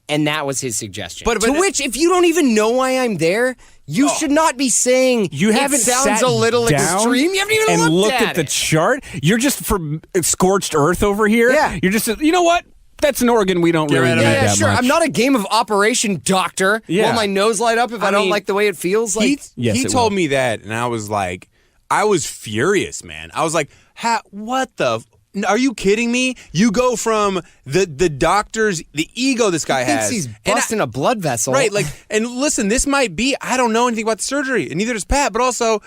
and that was his suggestion. But to which, if you don't even know why I'm there, you should not be saying you haven't it sounds sat a little down extreme. You haven't even and looked at the it. chart. You're just for scorched earth over here. Yeah. You're just, you know what? That's an organ we don't really need that sure. much. I'm not a game of Operation Doctor. Yeah. Will my nose light up if I don't like the way it feels? He told me that, and I was like, I was furious, man. I was like, what the... Are you kidding me? You go from the doctor's, the ego this guy has. He's busting a blood vessel. Right, and listen, this might be, I don't know anything about the surgery, and neither does Pat, but also,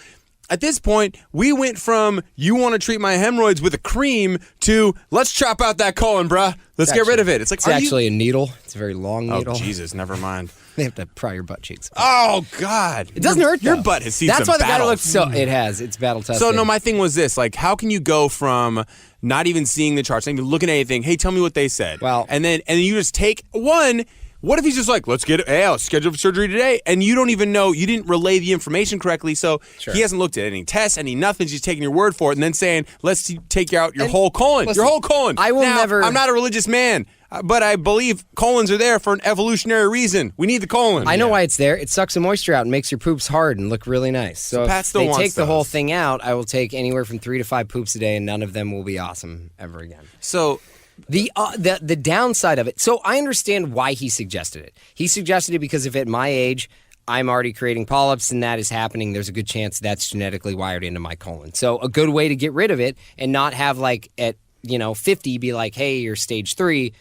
at this point, we went from, you want to treat my hemorrhoids with a cream, to, let's chop out that colon, bruh. Let's get rid of it. It's actually a needle. It's a very long needle. Oh, Jesus, never mind. They have to pry your butt cheeks. Oh, God. It doesn't hurt, Your though. butt has seen That's some why the guy battle. looks it has. It's battle tested. So, no, my thing was this. How can you go from not even seeing the charts, not even looking at anything, hey, tell me what they said. Well, and then you just take one. What if he's just like, let's get it, hey, I'll schedule for surgery today, and you don't even know, you didn't relay the information correctly, so he hasn't looked at any tests, any nothing, he's taking your word for it, and then saying, let's take out your whole colon. Listen, your whole colon. I will never... I'm not a religious man, but I believe colons are there for an evolutionary reason. We need the colon. I know why it's there. It sucks the moisture out and makes your poops hard and look really nice. So Pat if still they wants take the whole those. thing out, I will take anywhere from 3 to 5 poops a day, and none of them will be awesome ever again. So... The downside of it. So I understand why he suggested it. He suggested it because if at my age I'm already creating polyps and that is happening, there's a good chance that's genetically wired into my colon. So a good way to get rid of it and not have at 50 be like, hey, you're stage 3,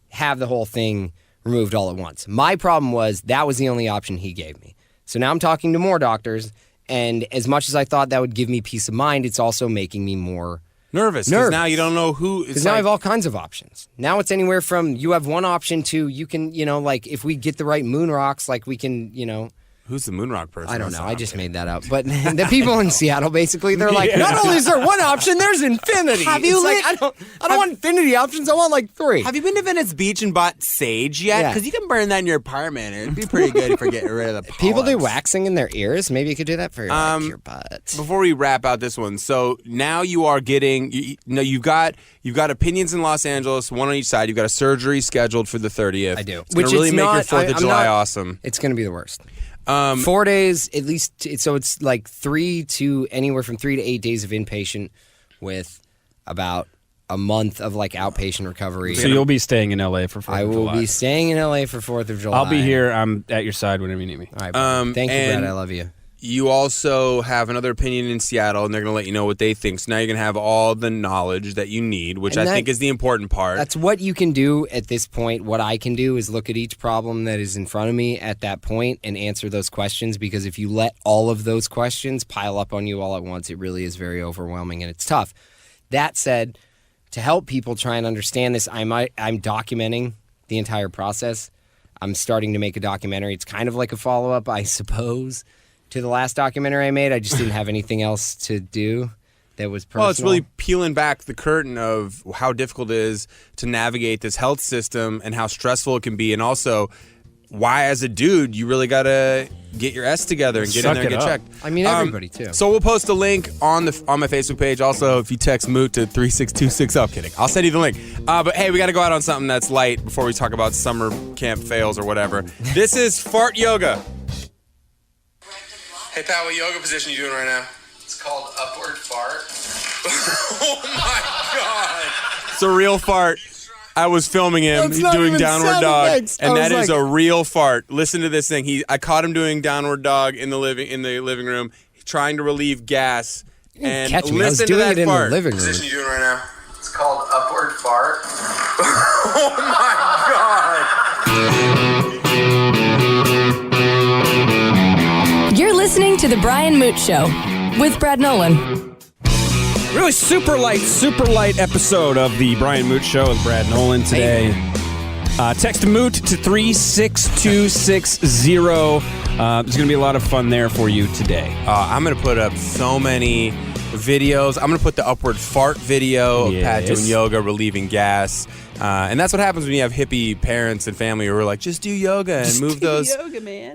have the whole thing removed all at once. My problem was that was the only option he gave me. So now I'm talking to more doctors, and as much as I thought that would give me peace of mind, it's also making me more nervous, because now you don't know who... Because now I have all kinds of options. Now it's anywhere from you have one option to you can, if we get the right moon rocks, we can, Who's the moon rock person? I don't know. I just made that up. But the people in Seattle, basically, they're like, not only is there one option, there's infinity. Have you I don't want infinity options. I want 3. Have you been to Venice Beach and bought sage yet? Because you can burn that in your apartment. It'd be pretty good for getting rid of the polyps. People do waxing in their ears. Maybe you could do that for your butt. Before we wrap out this one, so now you are getting, you've got opinions in Los Angeles, one on each side. You've got a surgery scheduled for the 30th. I do. It's going to really make your 4th of July awesome. It's going to be the worst. 4 days, at least, so it's anywhere from 3 to 8 days of inpatient with about a month of outpatient recovery. So you'll be staying in LA for 4th of July. I will be staying in LA for 4th of July. I'll be here. I'm at your side whenever you need me. All right, thank you, Brad. I love you. You also have another opinion in Seattle, and they're going to let you know what they think. So now you're going to have all the knowledge that you need, which I think is the important part. That's what you can do at this point. What I can do is look at each problem that is in front of me at that point and answer those questions, because if you let all of those questions pile up on you all at once, it really is very overwhelming and it's tough. That said, to help people try and understand this, I'm documenting the entire process. I'm starting to make a documentary. It's kind of like a follow-up, I suppose, to the last documentary I made. I just didn't have anything else to do. that was personal. Well, it's really peeling back the curtain of how difficult it is to navigate this health system and how stressful it can be, and also why, as a dude, you really got to get your S together and get in there and get checked. I mean, everybody, too. So we'll post a link on my Facebook page. Also, if you text Moote to 36260, I'm kidding. I'll send you the link. But hey, we got to go out on something that's light before we talk about summer camp fails or whatever. This is fart yoga. Hey, Pat, what yoga position are you doing right now? It's called upward fart. Oh, my God. It's a real fart. I was filming him doing downward dog, and that is a real fart. Listen to this thing. I caught him doing downward dog in the living room, trying to relieve gas. And listen to that fart. What position are you doing right now? It's called upward fart. Oh my God! You're listening to The Brian Moote Show with Brad Nolan. Really super light episode of the Brian Moote Show with Brad Nolan today. Text Moote to 36260. There's going to be a lot of fun there for you today. I'm going to put up so many videos. I'm going to put the upward fart video of Pat doing yoga, relieving gas. And that's what happens when you have hippie parents and family who are like, just do yoga and move those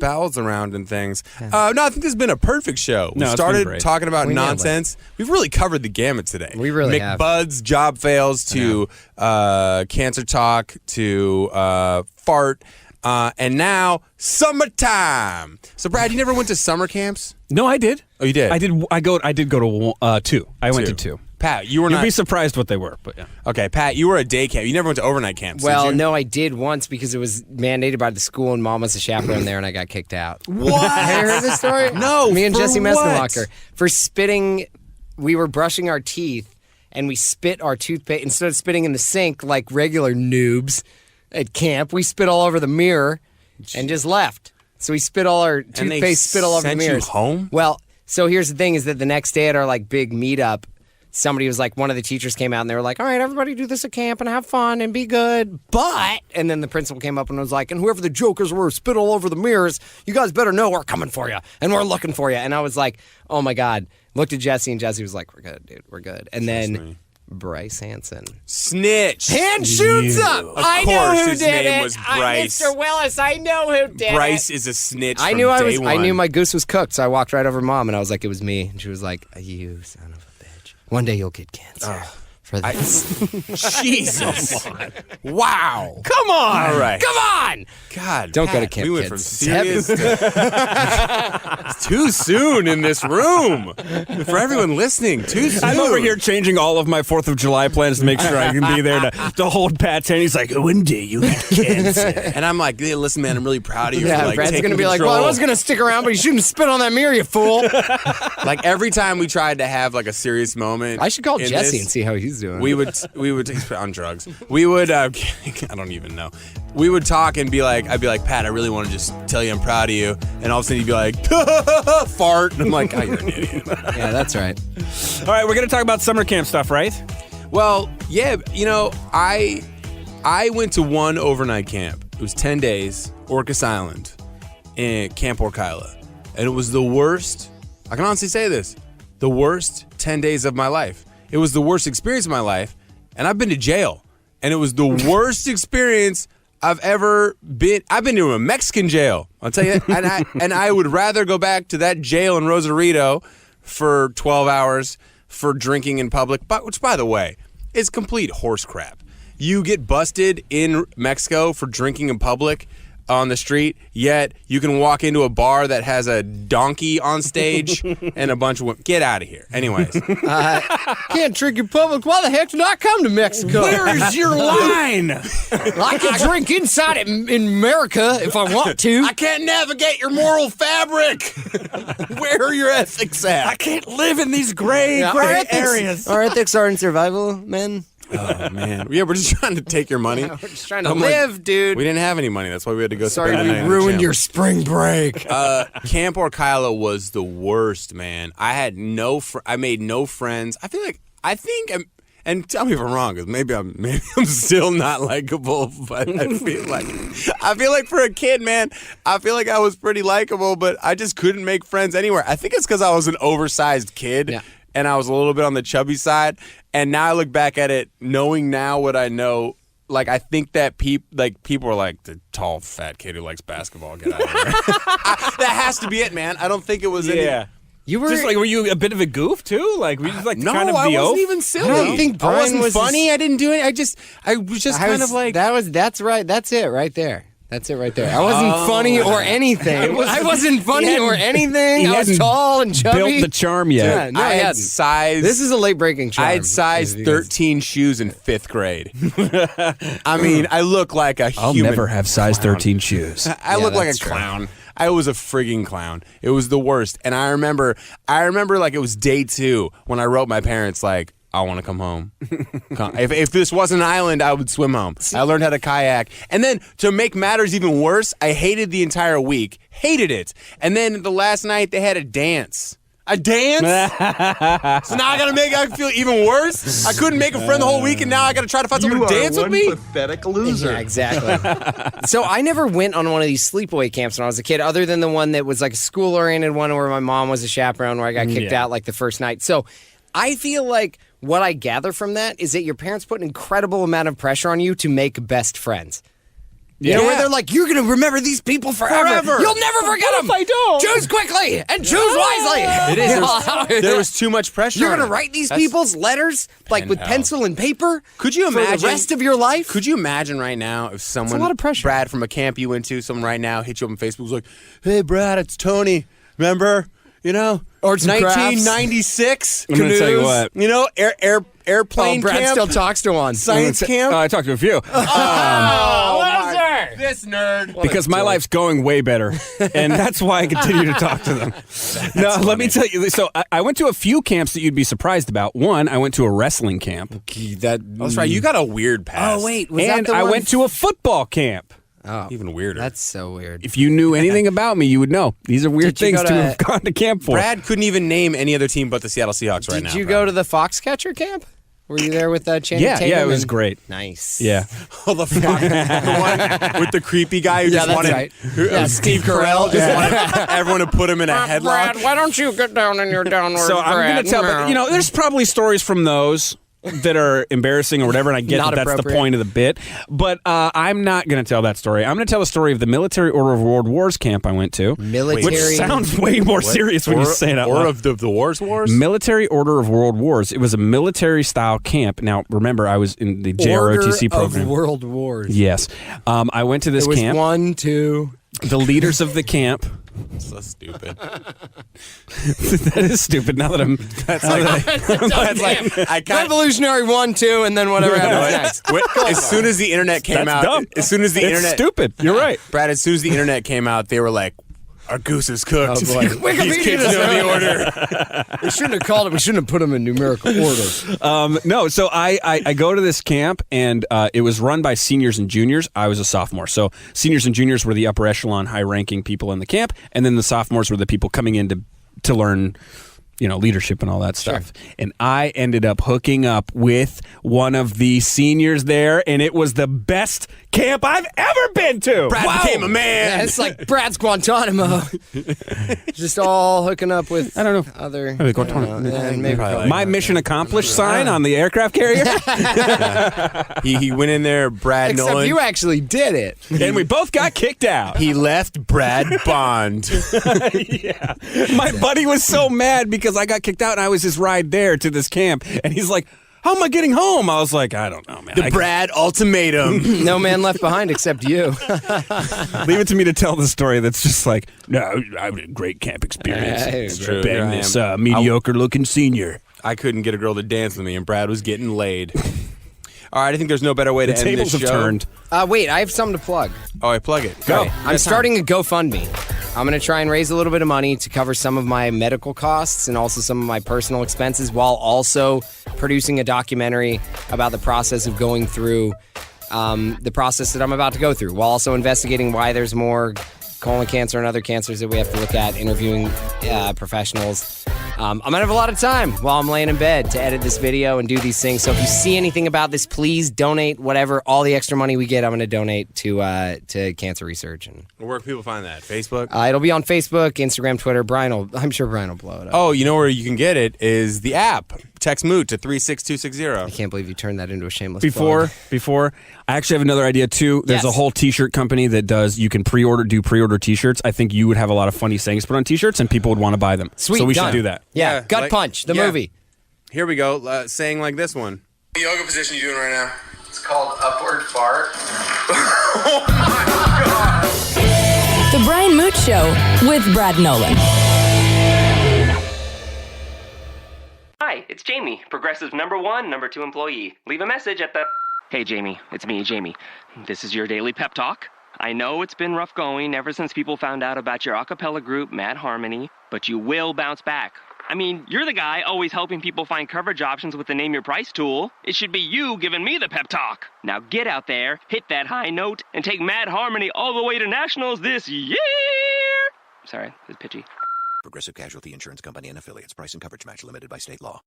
bowels around and things. No, I think this has been a perfect show. We started talking about nonsense. We've really covered the gamut today. We really have. McBuds, job fails, to cancer talk, to fart, and now summertime. So, Brad, you never went to summer camps? No, I did. Oh, you did? I did go to 2. I went to 2. Pat, you were not... You'd be surprised what they were, but yeah. Okay, Pat, you were a day camp. You never went to overnight camps, Well, did you? no, I did once because it was mandated by the school, and Mom was a chaperone there, and I got kicked out. What? Have you heard this story? No, Me and for Jesse what? Messenwacher. For spitting, we were brushing our teeth, and we spit our toothpaste. Instead of spitting in the sink like regular noobs at camp, we spit all over the mirror and just left. So we spit all our toothpaste, spit all over the mirrors. Sent you home? Well, so here's the thing is that the next day at our like big meetup, somebody was like, one of the teachers came out and they were like, all right, everybody do this at camp and have fun and be good. But, and then the principal came up and was like, and whoever the jokers were spit all over the mirrors, you guys better know we're coming for you and we're looking for you. And I was like, oh my God. Looked at Jesse and Jesse was like, we're good, dude. We're good. And then Bryce Hansen. Snitch. Hand shoots up. I know who did it. Was Bryce. Mr. Willis, I know who did Bryce it. is a snitch I from knew day one. I knew my goose was cooked, so I walked right over to Mom and I was like, it was me. And she was like, you son of a bitch. One day you'll get cancer. For this. Jesus. Wow. Come on. All right. Come on. God. Don't Pat, go to camp, we went kids. from serious It's too soon in this room. For everyone listening, too soon. I'm over here changing all of my 4th of July plans to make sure I can be there to hold Pat's hand. He's like, one day you'll get cancer. And I'm like, hey, listen, man, I'm really proud of you. Yeah, for, like, Brad's taking going to be like, control. well, I was going to stick around, but you shouldn't spit on that mirror, you fool. Like every time we tried to have like a serious moment. I should call Jesse this, and see how he's doing. We would on drugs. We would I don't even know. We would talk and be like, I'd be like, Pat, I really want to just tell you I'm proud of you, and all of a sudden you'd be like, fart, and I'm like, oh, you're an idiot. Yeah, that's right. All right, we're going to talk about summer camp stuff, right? Well, yeah, you know, I went to one overnight camp. It was 10 days, Orcas Island, in Camp Orkyla, and it was the worst. I can honestly say this, the worst 10 days of my life. It was the worst experience of my life. And I've been to jail, and it was the worst experience I've ever been. I've been to a Mexican jail, I'll tell you that. And I would rather go back to that jail in Rosarito for 12 hours for drinking in public, which, by the way, is complete horse crap. You get busted in Mexico for drinking in public on the street, yet you can walk into a bar that has a donkey on stage and a bunch of women. Get out of here. Anyways. Can't drink in public. Why the heck did I come to Mexico? Where is your line? I can drink inside it in America if I want to. I can't navigate your moral fabric. Where are your ethics at? I can't live in these gray areas. Our ethics are in survival, men. Oh, man. Yeah, we're just trying to take your money. We're just trying to live, dude. We didn't have any money. That's why we had to go Sorry spend the night we in the ruined jail. your spring break. Camp Orkyla was the worst, man. I had I made no friends. And tell me if I'm wrong, because maybe I'm still not likable, but I feel like for a kid, man, I feel like I was pretty likable, but I just couldn't make friends anywhere. I think it's because I was an oversized kid. Yeah. and I was a little bit on the chubby side. And now I look back at it, knowing now what I know. Like, I think that people are like, the tall, fat kid who likes basketball, get out of here. That has to be it, man. I don't think it was any... You were just like, were you a bit of a goof too? Like, were you just like no, kind of the I wasn't oaf? even silly. I don't think Brian I wasn't was funny. I didn't do it. I was just kind of like... That's right. That's it right there. That's it right there. I wasn't funny or anything. I wasn't funny or anything. I was tall and chubby. Built the charm yet. Yeah, no, I I had hadn't. size... This is a late breaking charm. I had size 13 shoes in 5th grade. I mean, I look like a I'll human never have size clown. 13 shoes. I look like a that's true. clown. I was a frigging clown. It was the worst. And I remember like it was day 2 when I wrote my parents like, I want to come home. If this wasn't an island, I would swim home. I learned how to kayak. And then to make matters even worse, I hated the entire week. Hated it. And then the last night they had a dance. A dance? So now I got to make it feel even worse? I couldn't make a friend the whole week, and now I got to try to find someone to dance with me? Pathetic loser. Yeah, exactly. So I never went on one of these sleepaway camps when I was a kid, other than the one that was like a school-oriented one where my mom was a chaperone, where I got kicked out like the first night. So I feel like what I gather from that is that your parents put an incredible amount of pressure on you to make best friends. You know, where they're like, you're going to remember these people forever. You'll never forget them. If I don't? Choose quickly and choose wisely. It is. There was too much pressure. You're on going to it. write these people's letters like with pencil and paper. Could you imagine for the rest of your life? Could you imagine right now if someone, a lot of pressure. Brad from a camp you went to, someone right now hit you up on Facebook, was like, "Hey, Brad, it's Tony. Remember? You know, Or some 1996. I'm going to tell you canoes, what. You know, airplane Brad camp, still talks to one. science camp. I talked to a few. This nerd. Because my life's going way better, and that's why I continue to talk to them. No, let me tell you. So I went to a few camps that you'd be surprised about. One, I went to a wrestling camp. That's right. You got a weird past. Oh, wait. Was And that the I one? went to a football camp. Oh, Even weirder. that's so weird. If you knew anything about me, you would know. These are weird Did you things go to to- have gone to camp for. Brad couldn't even name any other team but the Seattle Seahawks right now. Did you go to the Foxcatcher camp? Were you there with Channing Tatum? Yeah, it was and- great. Nice. Yeah. Oh, the one with the creepy guy who Yeah, just that's wanted right. Yeah, Steve Carell just wanted everyone to put him in a headlock. Brad, why don't you get down in your downward So I'm going to tell, but, there's probably stories from those that are embarrassing or whatever, and I get Not that that's the appropriate. point of the bit. But I'm not going to tell that story. I'm going to tell the story of the Military Order of World Wars camp I went to, Military. which sounds way more serious when you say it out Or loud. of the Wars? Military Order of World Wars. It was a military-style camp. Now, remember, I was in the JROTC program. Of World Wars. Yes. I went to this It was camp. 1, 2. The leaders of the camp. So stupid. That is stupid. Now that I'm. That's I can't. Revolutionary 1, 2, and then whatever happens next. As soon as the internet came That's out, dumb. as soon as the It's internet, stupid. You're right. Brad. As soon as the internet came out, they were like, "Our goose is cooked." Oh, boy. These kids know the order. We shouldn't have called it. We shouldn't have put them in numerical order. No, so I go to this camp, and it was run by seniors and juniors. I was a sophomore. So seniors and juniors were the upper echelon, high-ranking people in the camp, and then the sophomores were the people coming in to learn, leadership and all that stuff. And I ended up hooking up with one of the seniors there, and it was the best camp I've ever been to. Brad became a man. Yeah, it's like Brad's Guantanamo. Just all hooking up with I don't know. other. Maybe Guantanamo. Maybe My mission accomplished sign on the aircraft carrier. He went in there, Brad Except Nolan. you actually did it. And we both got kicked out. He left Brad Bond. Yeah. My buddy was so mad because I got kicked out and I was his ride there to this camp. And he's like, how am I getting home? I was like, I don't know, man. The Brad ultimatum. No man left behind except you. Leave it to me to tell the story that's just like, no, I had a great camp experience. It's true. Bang Here I this am. mediocre-looking senior. I couldn't get a girl to dance with me, and Brad was getting laid. All right, I think there's no better way to The end tables this have show. turned. Wait, I have something to plug. Oh, I plug it. Go. Right. I'm starting a GoFundMe. I'm going to try and raise a little bit of money to cover some of my medical costs and also some of my personal expenses while also producing a documentary about the process of going through the process that I'm about to go through, while also investigating why there's more colon cancer and other cancers that we have to look at, interviewing professionals I'm going to have a lot of time while I'm laying in bed to edit this video and do these things. So if you see anything about this, please donate whatever. All the extra money we get, I'm going to donate to cancer research. And where can people find that? Facebook? It'll be on Facebook, Instagram, Twitter. I'm sure Brian will blow it up. Oh, you know where you can get it is the app. Text Moote to 36260. I can't believe you turned that into a shameless Before, I actually have another idea too. There's a whole t-shirt company that you can do pre-order t-shirts. I think you would have a lot of funny sayings put on t-shirts and people would want to buy them. Sweet, so we done. should do that. Yeah, Gut Punch, the movie. Here we go, saying like this one. What yoga position you doing right now? It's called upward fart. The Brian Moote Show with Brad Nolan. Hi, it's Jamie, Progressive #1, #2 employee. Leave a message at the... Hey, Jamie, it's me, Jamie. This is your daily pep talk. I know it's been rough going ever since people found out about your a cappella group, Mad Harmony, but you will bounce back. I mean, you're the guy always helping people find coverage options with the Name Your Price tool. It should be you giving me the pep talk. Now get out there, hit that high note, and take Mad Harmony all the way to nationals this year! Sorry, it's pitchy. Progressive Casualty Insurance Company and affiliates. Price and coverage match limited by state law.